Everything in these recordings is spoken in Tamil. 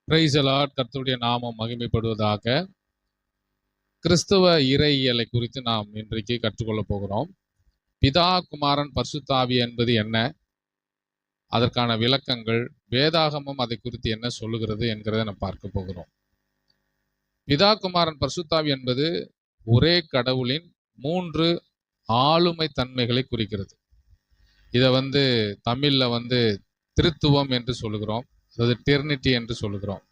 Praise the Lord. கர்த்தருடைய நாமம் மகிமைப்படுவதாக. கிறிஸ்தவ இறையியலை குறித்து நாம் இன்றைக்கு கற்றுக்கொள்ளப் போகிறோம். பிதா, குமாரன், பரிசுத்தாவி என்பது என்ன, அதற்கான விளக்கங்கள், வேதாகமம் அதை குறித்து என்ன சொல்லுகிறது என்கிறதை நாம் பார்க்க போகிறோம். பிதா, குமாரன், பரிசுத்தாவி என்பது ஒரே கடவுளின் 3 ஆளுமை தன்மைகளை குறிக்கிறது. இதை தமிழ்ல திருத்துவம் என்று சொல்லுகிறோம், அதாவது டெர்னிட்டி என்று சொல்லுகிறோம்.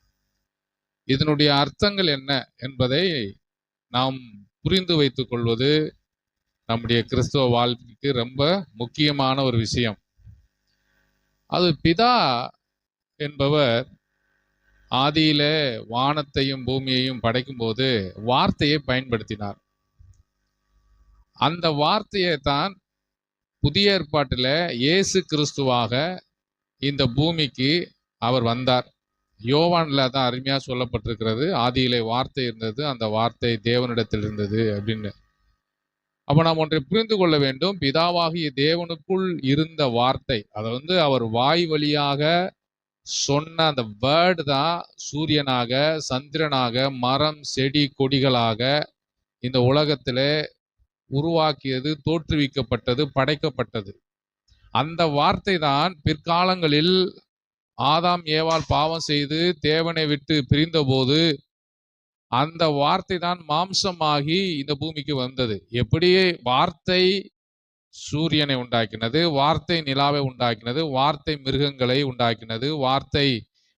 இதனுடைய அர்த்தங்கள் என்ன என்பதை நாம் புரிந்து வைத்துக் கொள்வது நம்முடைய கிறிஸ்தவ வாழ்க்கைக்கு ரொம்ப முக்கியமான ஒரு விஷயம். அது பிதா என்பவர் ஆதியிலே வானத்தையும் பூமியையும் படைக்கும் போது வார்த்தையை பயன்படுத்தினார். அந்த வார்த்தையை தான் புதிய ஏற்பாட்டில் இயேசு கிறிஸ்துவாக இந்த பூமிக்கு அவர் வந்தார். யோவான்ல தான் அருமையா சொல்லப்பட்டிருக்கிறது, ஆதியிலே வார்த்தை இருந்தது, அந்த வார்த்தை தேவனிடத்தில் இருந்தது அப்படின்னு. அப்ப நாம் ஒன்றை புரிந்து கொள்ள வேண்டும். பிதாவாகிய தேவனுக்குள் இருந்த வார்த்தை, அதை அவர் வாய் வழியாக சொன்ன அந்த வேர்டு தான் சூரியனாக, சந்திரனாக, மரம், செடி, கொடிகளாக இந்த உலகத்திலே உருவாக்கியது, தோற்றுவிக்கப்பட்டது, படைக்கப்பட்டது. அந்த வார்த்தை தான் பிற்காலங்களில் ஆதாம் ஏவாள் பாவம் செய்து தேவனை விட்டு பிரிந்த போது அந்த வார்த்தை தான் மாம்சமாகி இந்த பூமிக்கு வந்தது. எப்படி வார்த்தை சூரியனை உண்டாக்கினது, வார்த்தை நிலாவை உண்டாக்கினது, வார்த்தை மிருகங்களை உண்டாக்கினது, வார்த்தை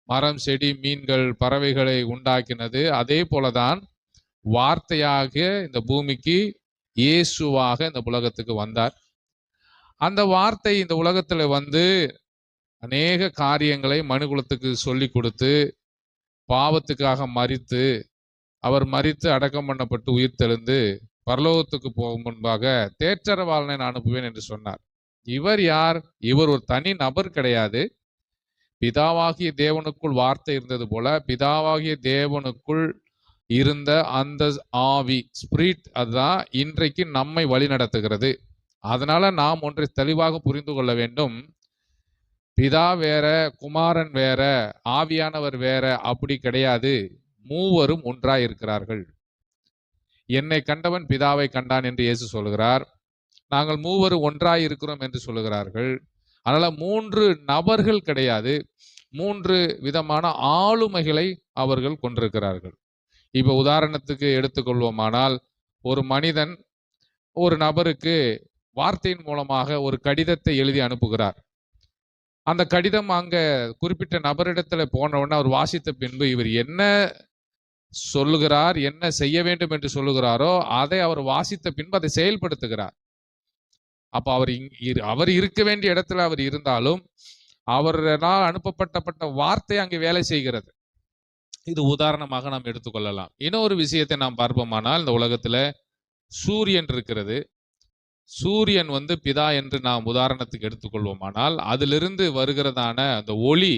மரம், செடி, மீன்கள், பறவைகளை உண்டாக்கினது, அதே போலதான் வார்த்தையாக இந்த பூமிக்கு இயேசுவாக இந்த உலகத்துக்கு வந்தார். அந்த வார்த்தை இந்த உலகத்துல அநேக காரியங்களை மனுகுலத்துக்கு சொல்லி கொடுத்து, பாவத்துக்காக மரித்து, அவர் மரித்து அடக்கம் பண்ணப்பட்டு உயிர் தெழுந்து பரலோகத்துக்கு போகும் முன்பாக தேற்றரவாளனை நான் அனுப்புவேன் என்று சொன்னார். இவர் யார்? இவர் ஒரு தனி நபர் கிடையாது. பிதாவாகிய தேவனுக்குள் வார்த்தை இருந்தது போல பிதாவாகிய தேவனுக்குள் இருந்த அந்த ஆவி, ஸ்பிரிட், அதுதான் இன்றைக்கு நம்மை வழி நடத்துகிறது. அதனால நாம் ஒன்றை தெளிவாக புரிந்து கொள்ள வேண்டும். பிதா வேற, குமாரன் வேற, ஆவியானவர் வேற, அப்படி கிடையாது. மூவரும் ஒன்றாய் இருக்கிறார்கள். என்னை கண்டவன் பிதாவை கண்டான் என்று இயேசு சொல்கிறார். நாங்கள் மூவரும் ஒன்றாய் இருக்கிறோம் என்று சொல்லுகிறார்கள். அதனால 3 நபர்கள் கிடையாது, 3 விதமான ஆளுமைகளை அவர்கள் கொண்டிருக்கிறார்கள். இப்ப உதாரணத்துக்கு எடுத்துக்கொள்வோமானால், ஒரு மனிதன் ஒரு நபருக்கு வார்த்தையின் மூலமாக ஒரு கடிதத்தை எழுதி அனுப்புகிறார். அந்த கடிதம் அங்க குறிப்பிட்ட நபரிடத்துல போனவுடனே அவர் வாசித்த பின்பு இவர் என்ன சொல்லுகிறார், என்ன செய்ய வேண்டும் என்று சொல்லுகிறாரோ அதை அவர் வாசித்த பின்பு அதை செயல்படுத்துகிறார். அப்ப அவர் இருக்க வேண்டிய இடத்துல அவர் இருந்தாலும் அவரால் அனுப்பப்பட்ட வார்த்தை அங்கே வேலை செய்கிறது. இது உதாரணமாக நாம் எடுத்துக்கொள்ளலாம். இன்னொரு விஷயத்தை நாம் பார்ப்போமானால், இந்த உலகத்துல சூரியன் இருக்கிறது. சூரியன் பிதா என்று நாம் உதாரணத்துக்கு எடுத்துக்கொள்வோமானால், அதிலிருந்து வருகிறதான அந்த ஒளி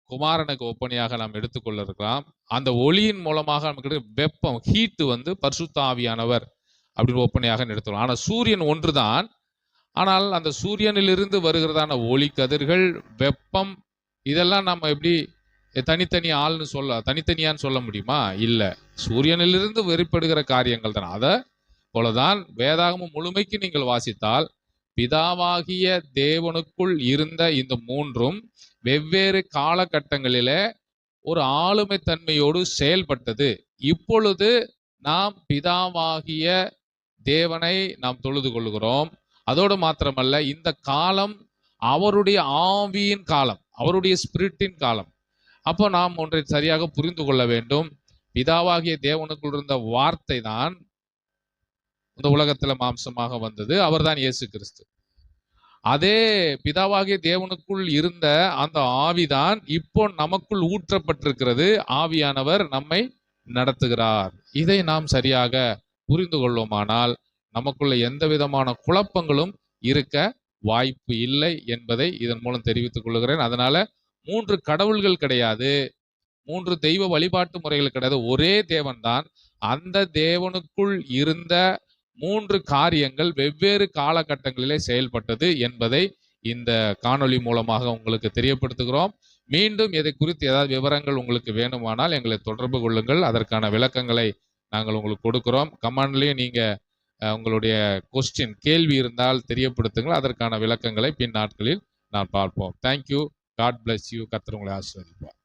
குமாரனுக்கு ஒப்பனையாக நாம் எடுத்துக்கொள்ள இருக்கலாம். அந்த ஒளியின் மூலமாக நமக்கு வெப்பம், ஹீட்டு பரிசுத்த ஆவியானவர் அப்படின்னு ஒப்பனையாக எடுத்துக்கலாம். ஆனால் சூரியன் ஒன்றுதான். ஆனால் அந்த சூரியனிலிருந்து வருகிறதான ஒளி கதிர்கள், வெப்பம், இதெல்லாம் நம்ம எப்படி தனித்தனியான்னு சொல்ல முடியுமா? இல்லை. சூரியனிலிருந்து வெளிப்படுகிற காரியங்கள் தான். அதை போலதான் வேதாகமம் முழுமைக்கு நீங்கள் வாசித்தால் பிதாவாகிய தேவனுக்குள் இருந்த இந்த 3ம் வெவ்வேறு காலகட்டங்களிலே ஒரு ஆளுமை தன்மையோடு செயல்பட்டது. இப்பொழுது நாம் பிதாவாகிய தேவனை நாம் தொழுது கொள்கிறோம். அதோடு மாத்திரமல்ல, இந்த காலம் அவருடைய ஆவியின் காலம், அவருடைய ஸ்பிரிட்டின் காலம். அப்போ நாம் ஒன்றை சரியாக புரிந்து கொள்ள வேண்டும். பிதாவாகிய தேவனுக்குள் இருந்த வார்த்தை தான் இந்த உலகத்துல மாம்சமாக வந்தது. அவர்தான் இயேசு கிறிஸ்து. அதே பிதாவாகிய தேவனுக்குள் இருந்த அந்த ஆவிதான் இப்போ நமக்குள் ஊற்றப்பட்டிருக்கிறது. ஆவியானவர் நம்மை நடத்துகிறார். இதை நாம் சரியாக புரிந்து கொள்வோமானால் நமக்குள்ள எந்த விதமான குழப்பங்களும் இருக்க வாய்ப்பு இல்லை என்பதை இதன் மூலம் தெரிவித்துக் கொள்கிறேன். அதனால 3 கடவுள்கள் கிடையாது, 3 தெய்வ வழிபாட்டு முறைகள் கிடையாது. ஒரே தேவன் தான். அந்த தேவனுக்குள் இருந்த 3 காரியங்கள் வெவ்வேறு காலகட்டங்களிலே செயல்பட்டது என்பதை இந்த காணொளி மூலமாக உங்களுக்கு தெரியப்படுத்துகிறோம். மீண்டும் இதை குறித்து ஏதாவது விவரங்கள் உங்களுக்கு வேணுமானால் எங்களை தொடர்பு கொள்ளுங்கள். அதற்கான விளக்கங்களை நாங்கள் உங்களுக்கு கொடுக்கிறோம். கமெண்ட்லேயும் நீங்கள் உங்களுடைய கேள்வி இருந்தால் தெரியப்படுத்துங்கள். அதற்கான விளக்கங்களை பின் நாட்களில் நான் பார்ப்போம். தேங்க்யூ. God bless you. கர்த்தர் உங்களை ஆசீர்வதிப்பார்.